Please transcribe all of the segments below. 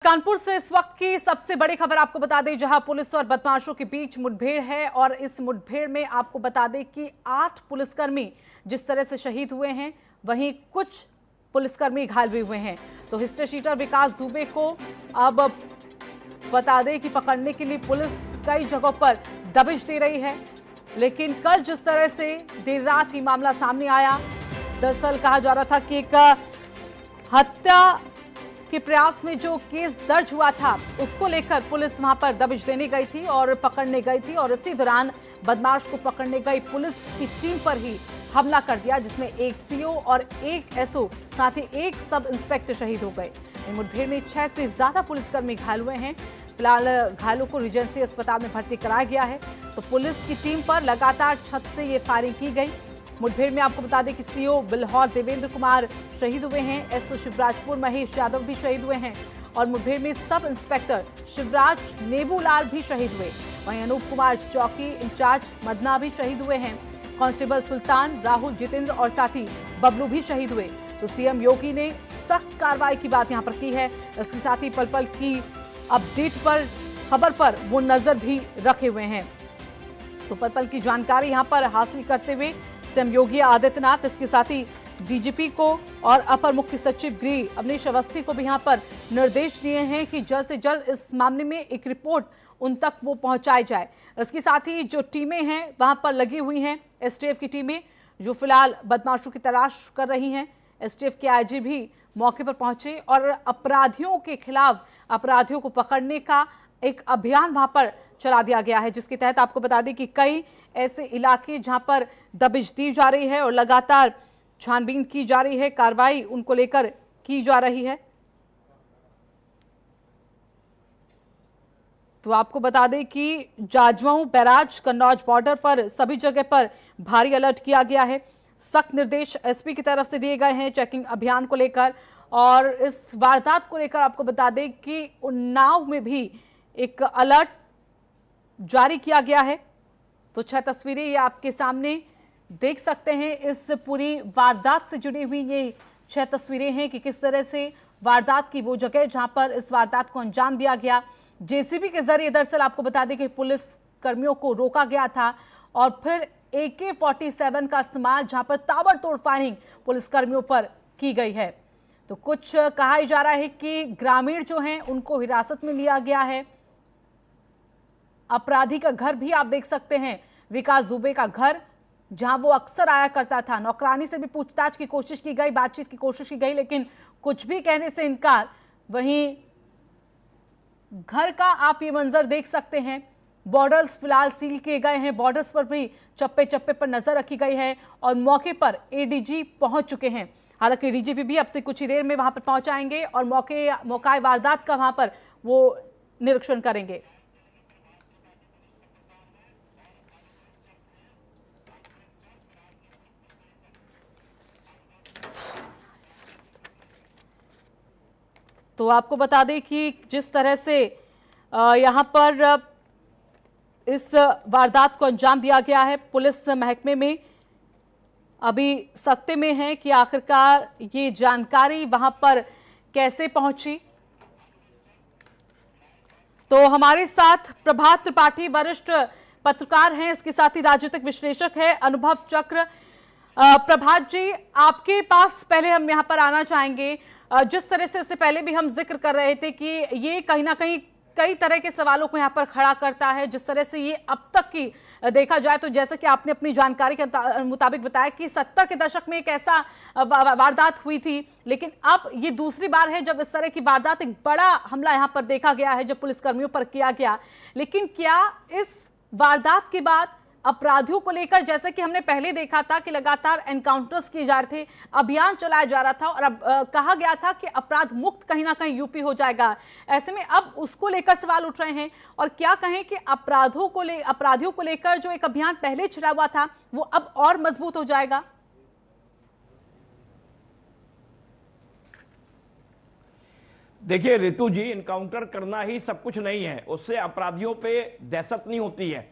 कानपुर से इस वक्त की सबसे बड़ी खबर आपको बता दें, जहां पुलिस और बदमाशों के बीच मुठभेड़ है और इस मुठभेड़ में आपको बता दें कि 8 पुलिसकर्मी जिस तरह से शहीद हुए हैं, वहीं कुछ पुलिसकर्मी घायल भी हुए हैं। तो हिस्ट्री शीटर विकास दुबे को अब बता दें कि पकड़ने के लिए पुलिस कई जगहों पर दबिश दे रही है, लेकिन कल जिस तरह से देर रात ही मामला सामने आया, दरअसल कहा जा रहा था कि एक हत्या के प्रयास में जो केस दर्ज हुआ था उसको लेकर पुलिस वहां पर दबिश देने गई थी और पकड़ने गई थी, और इसी दौरान बदमाश को पकड़ने गई पुलिस की टीम पर ही हमला कर दिया, जिसमें एक सीओ और एक एसओ साथ ही एक सब इंस्पेक्टर शहीद हो गए। इन मुठभेड़ में 6 से ज्यादा पुलिसकर्मी घायल हुए हैं। फिलहाल घायलों को रिजेंसी अस्पताल में भर्ती कराया गया है। तो पुलिस की टीम पर लगातार छत से ये फायरिंग की गई। मुठभेड़ में आपको बता दें कि सीओ बिल्हौर देवेंद्र कुमार शहीद हुए हैं, एसओ शिवराजपुर महेश यादव भी शहीद हुए हैं, और मुठभेड़ में सब इंस्पेक्टर शिवराज नेबूलाल भी शहीद हुए। वहीं अनूप कुमार चौकी इंचार्ज मदना भी शहीद हुए हैं। कांस्टेबल सुल्तान, राहुल, जितेंद्र और साथी बबलू भी शहीद हुए। तो सीएम योगी ने सख्त कार्रवाई की बात यहां पर की है। इसके साथ ही पल पल की अपडेट पर, खबर पर वो नजर भी रखे हुए हैं। तो पल पल की जानकारी यहां पर हासिल करते हुए सीएम योगी आदित्यनाथ, इसके साथ ही डीजीपी को और अपर मुख्य सचिव गृह अवनीश अवस्थी को भी यहां पर निर्देश दिए हैं कि जल्द से जल्द इस मामले में एक रिपोर्ट उन तक वो पहुंचाई जाए। इसके साथ ही जो टीमें हैं वहां पर लगी हुई हैं, एसटीएफ की टीमें जो फिलहाल बदमाशों की तलाश कर रही हैं। एसटीएफ के आईजी भी मौके पर पहुंचे और अपराधियों के खिलाफ, अपराधियों को पकड़ने का एक अभियान वहां पर चला दिया गया है, जिसके तहत आपको बता दें कि कई ऐसे इलाके जहां पर दबिश दी जा रही है और लगातार छानबीन की जा रही है, कार्रवाई उनको लेकर की जा रही है। तो आपको बता दें कि जाजमऊ बैराज, कन्नौज बॉर्डर पर सभी जगह पर भारी अलर्ट किया गया है। सख्त निर्देश एसपी की तरफ से दिए गए हैं चेकिंग अभियान को लेकर, और इस वारदात को लेकर आपको बता दें कि उन्नाव में भी एक अलर्ट जारी किया गया है। तो 6 तस्वीरें ये आपके सामने देख सकते हैं। इस पूरी वारदात से जुड़ी हुई ये 6 तस्वीरें हैं कि किस तरह से वारदात की वो जगह जहां पर इस वारदात को अंजाम दिया गया, जेसीबी के जरिए दरअसल आपको बता दें कि पुलिस कर्मियों को रोका गया था, और फिर AK-47 का इस्तेमाल जहां पर ताबड़तोड़ फायरिंग पुलिस कर्मियों पर की गई है। तो कुछ कहा जा रहा है कि ग्रामीण जो हैं उनको हिरासत में लिया गया है। अपराधी का घर भी आप देख सकते हैं, विकास दुबे का घर, जहां वो अक्सर आया करता था। नौकरानी से भी पूछताछ की कोशिश की गई, बातचीत की कोशिश की गई, लेकिन कुछ भी कहने से इनकार। वहीं घर का आप ये मंजर देख सकते हैं। बॉर्डर्स फिलहाल सील किए गए हैं, बॉर्डर्स पर भी चप्पे चप्पे पर नजर रखी गई है, और मौके पर एडीजी पहुंच चुके हैं। हालांकि डीजीपी भी अब से कुछ ही देर में वहां पर पहुंचाएंगे और मौके वारदात का वहां पर वो निरीक्षण करेंगे। तो आपको बता दें कि जिस तरह से यहां पर इस वारदात को अंजाम दिया गया है, पुलिस महकमे में अभी सख्ते में है कि आखिरकार ये जानकारी वहां पर कैसे पहुंची। तो हमारे साथ प्रभात त्रिपाठी वरिष्ठ पत्रकार हैं, इसके साथ ही राजनीतिक विश्लेषक है अनुभव चक्र। प्रभात जी, आपके पास पहले हम यहां पर आना चाहेंगे। जिस तरह से इससे पहले भी हम जिक्र कर रहे थे कि ये कहीं ना कहीं कई तरह के सवालों को यहाँ पर खड़ा करता है। जिस तरह से ये अब तक की देखा जाए तो जैसे कि आपने अपनी जानकारी के मुताबिक बताया कि 70 के दशक में एक ऐसा वारदात हुई थी, लेकिन अब ये दूसरी बार है जब इस तरह की वारदात, एक बड़ा हमला यहाँ पर देखा गया है जब पुलिसकर्मियों पर किया गया। लेकिन क्या इस वारदात के बाद अपराधियों को लेकर, जैसे कि हमने पहले देखा था कि लगातार एनकाउंटर्स किए जा रहे थे, अभियान चलाया जा रहा था, और अब कहा गया था कि अपराध मुक्त कहीं ना कहीं यूपी हो जाएगा, ऐसे में अब उसको लेकर सवाल उठ रहे हैं। और क्या कहें कि अपराधियों को लेकर जो एक अभियान पहले छिड़ा हुआ था वो अब और मजबूत हो जाएगा। देखिए ऋतु जी, इनकाउंटर करना ही सब कुछ नहीं है, उससे अपराधियों पे दहशत नहीं होती है।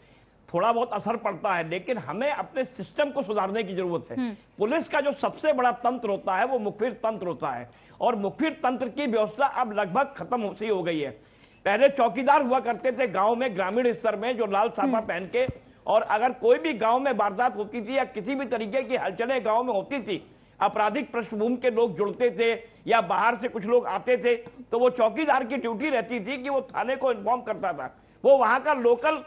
थोड़ा बहुत असर पड़ता है, लेकिन हमें अपने सिस्टम को सुधारने की जरूरत है। पुलिस का जो सबसे बड़ा तंत्र होता है वो मुखबिर तंत्र होता है, और मुखबिर तंत्र की व्यवस्था अब लगभग खत्म सी हो गई है। पहले चौकीदार हुआ करते थे गांव में, ग्रामीण स्तर में, जो लाल साफा पहन के, और अगर कोई भी गांव में वारदात होती थी या किसी भी तरीके की हलचलें गांव में होती थी, आपराधिक पृष्ठभूमि के लोग जुड़ते थे या बाहर से कुछ लोग आते थे, तो वो चौकीदार की ड्यूटी रहती थी कि वो थाने को इन्फॉर्म करता था। वो वहां का लोकल,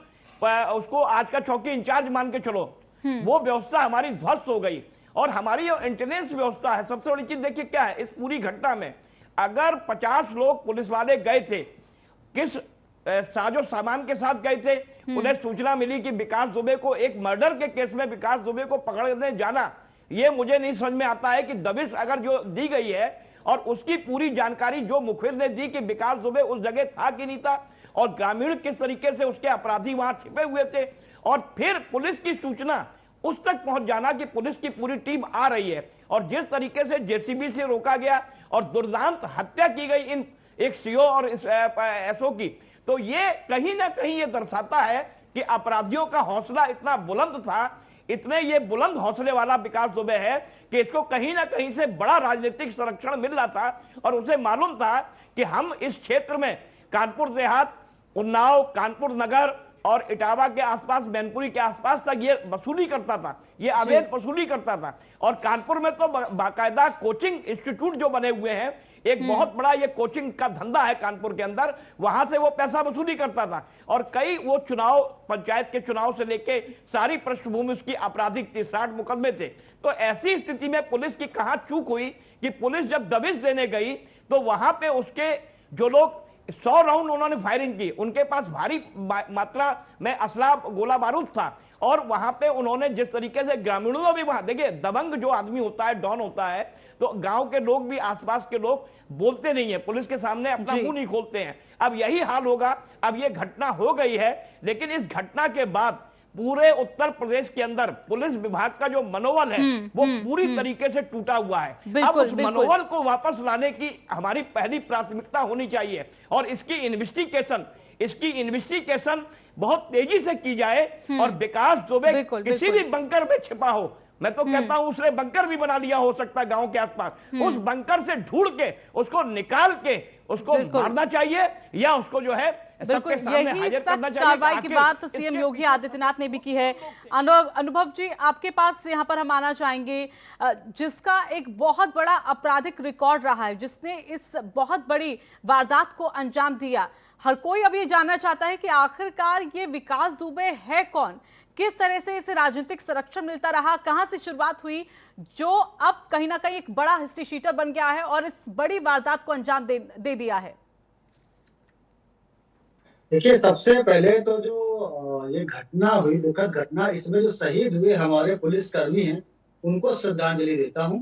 उसको आज का चौकी इंचार्ज मान के चलो, वो व्यवस्था हमारी ध्वस्त हो गई। और हमारी जो इंटेलिजेंस व्यवस्था है, सबसे बड़ी चीज देखिए क्या है इस पूरी घटना में, अगर 50 लोग पुलिस वाले गए थे, किस साजो सामान के साथ गए थे, उन्हें सूचना मिली कि विकास दुबे को, एक मर्डर के केस में विकास दुबे को पकड़ने जाना, ये मुझे नहीं समझ में आता है कि दबिश अगर जो दी गई है और उसकी पूरी जानकारी जो मुखबिर ने दी कि विकास दुबे उस जगह था कि नहीं था, और ग्रामीण किस तरीके से उसके अपराधी वहां छिपे हुए थे, और फिर पुलिस की सूचना उस तक पहुंच जाना कि पुलिस की पूरी टीम आ रही है, और जिस तरीके से जेसीबी से रोका गया और दुर्दांत हत्या की गई इन एक सीओ और एसओ की, तो ये कहीं ना कहीं ये दर्शाता है कि अपराधियों का हौसला इतना बुलंद था, इतने ये बुलंद हौसले वाला विकास दुबे है कि इसको कहीं ना कहीं से बड़ा राजनीतिक संरक्षण मिल रहा था, और उसे मालूम था कि हम इस क्षेत्र में कानपुर देहात, उन्नाव, कानपुर नगर और इटावा के आसपास, मैनपुरी के आसपास तक ये वसूली करता था, ये अवैध वसूली करता था। और कानपुर में तो बाकायदा कोचिंग इंस्टीट्यूट जो बने हुए हैं, एक बहुत बड़ा ये कोचिंग का धंधा है कानपुर के अंदर, वहां से वो पैसा वसूली करता था। और कई वो चुनाव, पंचायत के चुनाव से लेके सारी पृष्ठभूमि उसकी आपराधिक थी, 60 मुकदमे थे। तो ऐसी स्थिति में पुलिस की कहां चूक हुई कि पुलिस जब दबिश देने गई तो वहां पे उसके जो लोग 100 राउंड उन्होंने फायरिंग की, उनके पास भारी मात्रा में असला, गोला बारूद था, और वहां पे उन्होंने जिस तरीके से ग्रामीणों को भी, वहां देखिए दबंग जो आदमी होता है, डॉन होता है, तो गांव के लोग भी, आसपास के लोग बोलते नहीं है, पुलिस के सामने अपना मुंह नहीं खोलते हैं। अब यही हाल होगा। अब ये घटना हो गई है, लेकिन इस घटना के बाद पूरे उत्तर प्रदेश के अंदर पुलिस विभाग का जो मनोबल है वो पूरी तरीके से टूटा हुआ है। अब उस मनोबल को वापस लाने की हमारी पहली प्राथमिकता होनी चाहिए, और इसकी इन्वेस्टिगेशन बहुत तेजी से की जाए, और विकास दुबे किसी भी बंकर में छिपा हो, मैं तो कहता हूं उसने बंकर भी बना लिया हो सकता है गांव के आसपास, उस बंकर से ढूंढ के उसको निकाल के उसको मारना चाहिए, या उसको जो है बिल्कुल यही सख्त कार्रवाई की बात सीएम योगी आदित्यनाथ ने भी की है। अनुभव जी, आपके पास यहाँ पर हम आना चाहेंगे, जिसका एक बहुत बड़ा आपराधिक रिकॉर्ड रहा है, जिसने इस बहुत बड़ी वारदात को अंजाम दिया, हर कोई अब ये जानना चाहता है कि आखिरकार ये विकास दुबे है कौन, किस तरह से इसे राजनीतिक संरक्षण मिलता रहा, कहां से शुरुआत हुई, जो अब कहीं ना कहीं एक बड़ा हिस्ट्री शीटर बन गया है और इस बड़ी वारदात को अंजाम दे दिया है। देखिए, सबसे पहले तो जो ये घटना हुई, दुखद घटना, इसमें जो शहीद हुए हमारे पुलिसकर्मी हैं उनको श्रद्धांजलि देता हूं,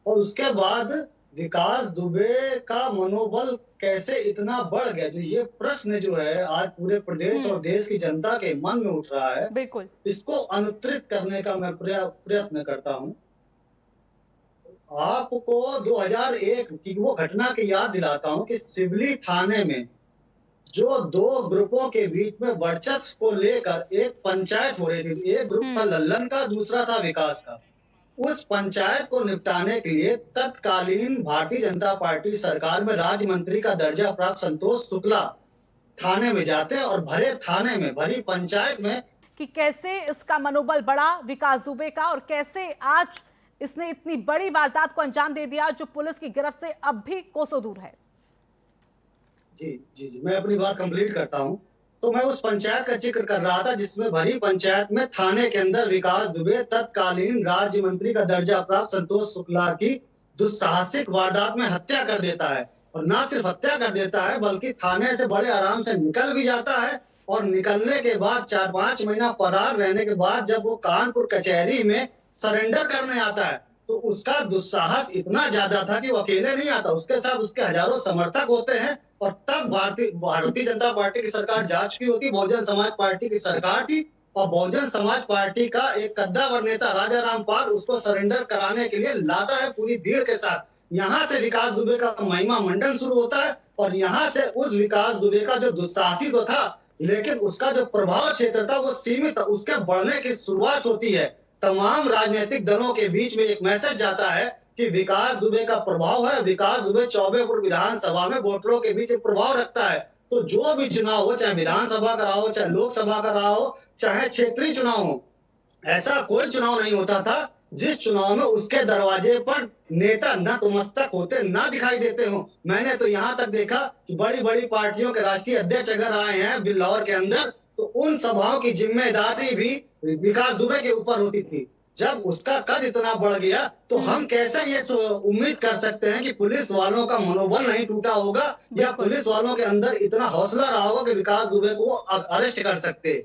और उसके बाद विकास दुबे का मनोबल कैसे इतना बढ़ गया, जो ये प्रश्न जो है आज पूरे प्रदेश और देश की जनता के मन में उठ रहा है, बिल्कुल इसको अनुत्तरित करने का मैं प्रयत्न करता हूं। आपको 2001 की वो घटना की याद दिलाता हूं कि सिवली थाने में जो दो ग्रुपों के बीच में वर्चस्व को लेकर एक पंचायत हो रही थी, एक ग्रुप था लल्लन का, दूसरा था विकास का। उस पंचायत को निपटाने के लिए तत्कालीन भारतीय जनता पार्टी सरकार में राज्य मंत्री का दर्जा प्राप्त संतोष शुक्ला थाने में जाते हैं, और भरे थाने में, भरी पंचायत में, कि कैसे इसका मनोबल बढ़ा विकास दुबे का, और कैसे आज इसने इतनी बड़ी वारदात को अंजाम दे दिया जो पुलिस की गिरफ्त से अब भी कोसों दूर है। जी, मैं अपनी बात कंप्लीट करता हूं। तो मैं उस पंचायत का जिक्र कर रहा था जिसमें भरी पंचायत में थाने के अंदर विकास दुबे तत्कालीन राज्य मंत्री का दर्जा प्राप्त संतोष शुक्ला की दुस्साहसिक वारदात में हत्या कर देता है, और ना सिर्फ हत्या कर देता है बल्कि थाने से बड़े आराम से निकल भी जाता है, और निकलने के बाद 4-5 महीना फरार रहने के बाद जब वो कानपुर कचहरी में सरेंडर करने आता है तो उसका दुस्साहस इतना ज्यादा था कि वो अकेले नहीं आता, उसके साथ उसके हजारों समर्थक होते हैं। और तब भारतीय जनता पार्टी की सरकार जा चुकी होती, बहुजन समाज पार्टी की सरकार थी, और बहुजन समाज पार्टी का एक कद्दावर नेता राजा रामपाल उसको सरेंडर कराने के लिए लाता है पूरी भीड़ के साथ। यहाँ से विकास दुबे का महिमा मंडन शुरू होता है, और यहाँ से उस विकास दुबे का जो दुस्साहसी तो था, लेकिन उसका जो प्रभाव क्षेत्र था वो सीमित था। उसके बढ़ने की शुरुआत होती है, तमाम राजनीतिक दलों के बीच में एक मैसेज जाता है कि विकास दुबे का प्रभाव है। विकास दुबे चौबेपुर विधानसभा में वोटरों के बीच एक प्रभाव रखता है। तो जो भी चुनाव हो, चाहे विधानसभा का रहा हो, चाहे लोकसभा का रहा हो, चाहे क्षेत्रीय चुनाव हो, ऐसा कोई चुनाव नहीं होता था जिस चुनाव में उसके दरवाजे पर नेता नतमस्तक होते ना दिखाई देते हो। मैंने तो यहाँ तक देखा कि बड़ी बड़ी पार्टियों के राष्ट्रीय अध्यक्ष अगर आए हैं बिल्लौर के अंदर, तो उन सभाओं की जिम्मेदारी भी विकास दुबे के ऊपर होती थी। जब उसका कद इतना बढ़ गया तो हम कैसे ये उम्मीद कर सकते हैं कि पुलिस वालों का मनोबल नहीं टूटा होगा या पुलिस वालों के अंदर इतना हौसला रहा होगा कि विकास दुबे को अरेस्ट कर सकते।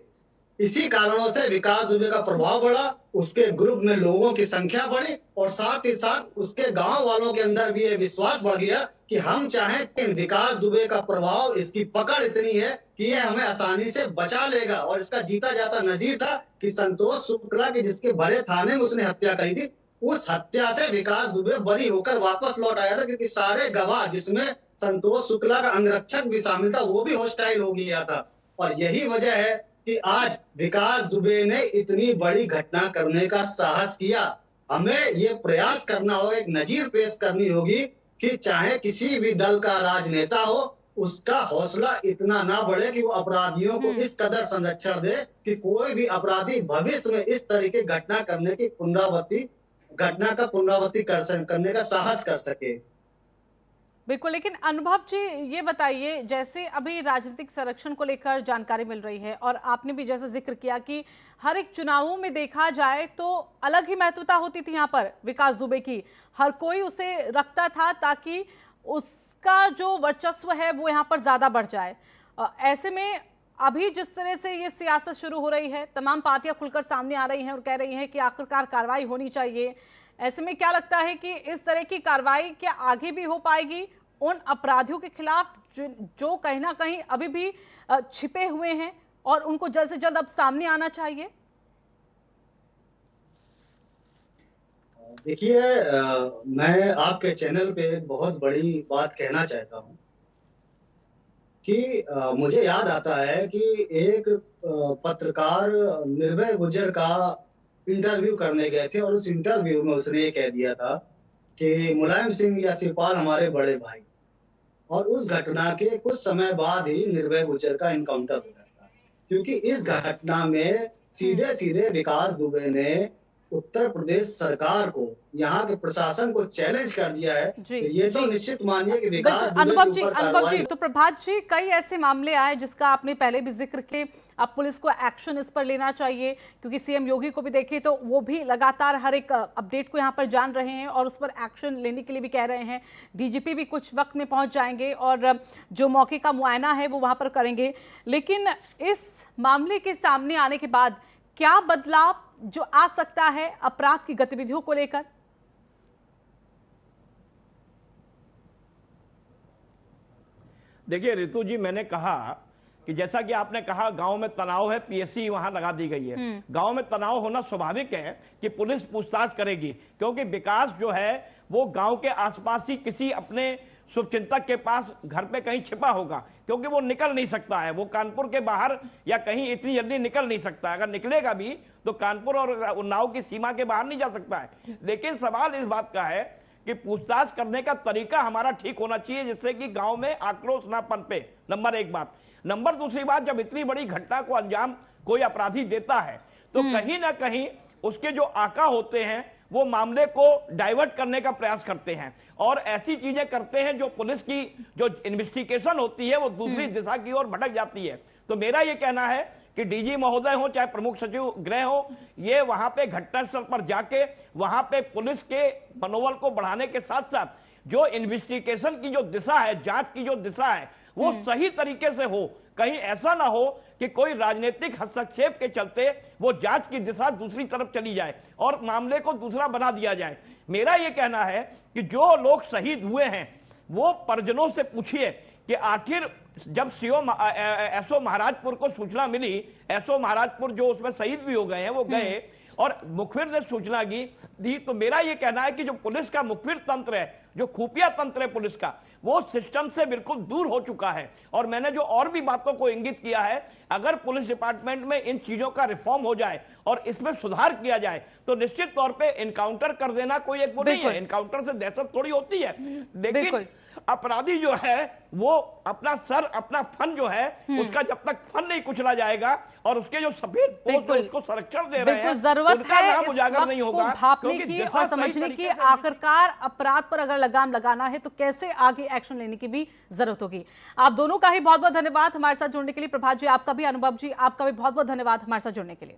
इसी कारणों से विकास दुबे का प्रभाव बढ़ा, उसके ग्रुप में लोगों की संख्या बढ़ी और साथ ही साथ उसके गांव वालों के अंदर भी ये विश्वास बढ़ गया कि हम चाहें कि विकास दुबे का प्रभाव, इसकी पकड़ इतनी है कि ये हमें आसानी से बचा लेगा। और इसका जीता जाता नजीर था कि संतोष शुक्ला की जिसके भरे थाने में उसने हत्या करी थी, उस हत्या से विकास दुबे बरी होकर वापस लौट आया था, क्योंकि सारे गवाह जिसमें संतोष शुक्ला का अंगरक्षक भी शामिल था वो भी हॉस्टाइल हो गया था। और यही वजह है कि आज विकास दुबे ने इतनी बड़ी घटना करने का साहस किया। हमें ये प्रयास करना होगा, एक नजीर पेश करनी होगी कि चाहे किसी भी दल का राजनेता हो, उसका हौसला इतना ना बढ़े कि वो अपराधियों को इस कदर संरक्षण दे कि कोई भी अपराधी भविष्य में इस तरीके घटना करने की पुनरावृत्ति करने का साहस कर सके। बिल्कुल, लेकिन अनुभव जी ये बताइए, जैसे अभी राजनीतिक संरक्षण को लेकर जानकारी मिल रही है और आपने भी जैसे जिक्र किया कि हर एक चुनावों में देखा जाए तो अलग ही महत्वता होती थी यहाँ पर विकास दुबे की, हर कोई उसे रखता था ताकि उसका जो वर्चस्व है वो यहाँ पर ज़्यादा बढ़ जाए। ऐसे में अभी जिस तरह से ये सियासत शुरू हो रही है, तमाम पार्टियां खुलकर सामने आ रही हैं और कह रही हैं कि आखिरकार कार्रवाई होनी चाहिए, ऐसे में क्या लगता है कि इस तरह की कार्रवाई क्या आगे भी हो पाएगी उन अपराधियों के खिलाफ जो कहीं ना कहीं अभी भी छिपे हुए हैं और उनको जल्द से जल्द अब सामने आना चाहिए? देखिए, मैं आपके चैनल पे एक बहुत बड़ी बात कहना चाहता हूं कि मुझे याद आता है कि एक पत्रकार निर्भय गुर्जर का इंटरव्यू करने गए थे और उस इंटरव्यू में उसने ये कह दिया था कि मुलायम सिंह या शिवपाल हमारे बड़े भाई, और उस घटना के कुछ समय बाद ही निर्भय गुर्जर का इनकाउंटर हो जाता, क्योंकि इस घटना में सीधे सीधे विकास दुबे ने उत्तर प्रदेश सरकार को, यहाँ के प्रशासन को चैलेंज कर दिया है। तो ये तो निश्चित मानिए कि विकास अनुभव जी, तो प्रभात जी, कई ऐसे मामले आए जिसका आपने पहले भी जिक्र किया, अब पुलिस को एक्शन इस पर लेना चाहिए, क्योंकि सीएम योगी को भी देखें तो वो भी लगातार हर एक अपडेट को यहाँ पर जान रहे हैं और उस पर एक्शन लेने के लिए भी कह रहे हैं। डीजीपी भी कुछ वक्त में पहुंच जाएंगे और जो मौके का मुआयना है वो वहां पर करेंगे। लेकिन इस मामले के सामने आने के बाद क्या बदलाव जो आ सकता है अपराध की गतिविधियों को लेकर? देखिए रितु जी, मैंने कहा कि जैसा कि आपने कहा गांव में तनाव है, पीएससी वहां लगा दी गई है। गांव में तनाव होना स्वाभाविक है कि पुलिस पूछताछ करेगी, क्योंकि विकास जो है वो गांव के आसपास ही किसी अपने शुभचिंतक के पास घर पे कहीं छिपा होगा, क्योंकि वो निकल नहीं सकता है, वो कानपुर के बाहर या कहीं इतनी जल्दी निकल नहीं सकता। अगर निकलेगा भी तो कानपुर और उन्नाव की सीमा के बाहर नहीं जा सकता है। लेकिन सवाल इस बात का है कि पूछताछ करने का तरीका हमारा ठीक होना चाहिए, जिससे कि गांव में आक्रोश ना पनपे, नंबर एक बात। नंबर दूसरी बात, जब इतनी बड़ी घटना को अंजाम कोई अपराधी देता है तो कहीं ना कहीं उसके जो आका होते हैं वो मामले को डाइवर्ट करने का प्रयास करते हैं और ऐसी चीजें करते हैं जो पुलिस की जो इन्वेस्टिगेशन होती है वो दूसरी दिशा की ओर भटक जाती है। तो मेरा ये कहना है कि डीजी महोदय हो चाहे प्रमुख सचिव गृह हो, ये वहां पे घटनास्थल पर जाके वहां पे पुलिस के मनोबल को बढ़ाने के साथ साथ जो इन्वेस्टिगेशन की जो दिशा है, जांच की जो दिशा है, वो सही तरीके से हो। कहीं ऐसा ना हो कि कोई राजनीतिक हस्तक्षेप के चलते वो जांच की दिशा दूसरी तरफ चली जाए और मामले को दूसरा बना दिया जाए। मेरा ये कहना है कि जो लोग शहीद हुए हैं वो परिजनों से पूछिए कि आखिर जब एसओ महाराजपुर को सूचना मिली, एसओ महाराजपुर जो उसमें शहीद भी हो गए हैं वो गए और मुखबिर ने सूचना दी, तो मेरा ये कहना है कि जो पुलिस का मुखबिर तंत्र है, जो खुफिया तंत्र है पुलिस का, वो सिस्टम से बिल्कुल दूर हो चुका है। और मैंने जो और भी बातों को इंगित किया है, अगर पुलिस डिपार्टमेंट में इन चीजों का रिफॉर्म हो जाए और इसमें सुधार किया जाए तो निश्चित तौर पे इनकाउंटर कर देना कोई एक वो नहीं है, इनकाउंटर से दहशत थोड़ी होती है, लेकिन अपराधी जो है वो अपना सर, अपना फन जो है उसका जब तक फन नहीं कुचला जाएगा और उसके जो सफेद पोस्ट उसको संरक्षण दे रहे हैं, जरूरत है नाम उजागर नहीं होगा, भापने की और समझने की आखिरकार अपराध पर अगर लगाम लगाना है तो कैसे आगे एक्शन लेने की भी जरूरत होगी। आप दोनों का ही बहुत बहुत धन्यवाद हमारे साथ जुड़ने के लिए। प्रभात जी आपका भी, अनुभव जी आपका भी बहुत बहुत धन्यवाद हमारे साथ जुड़ने के लिए।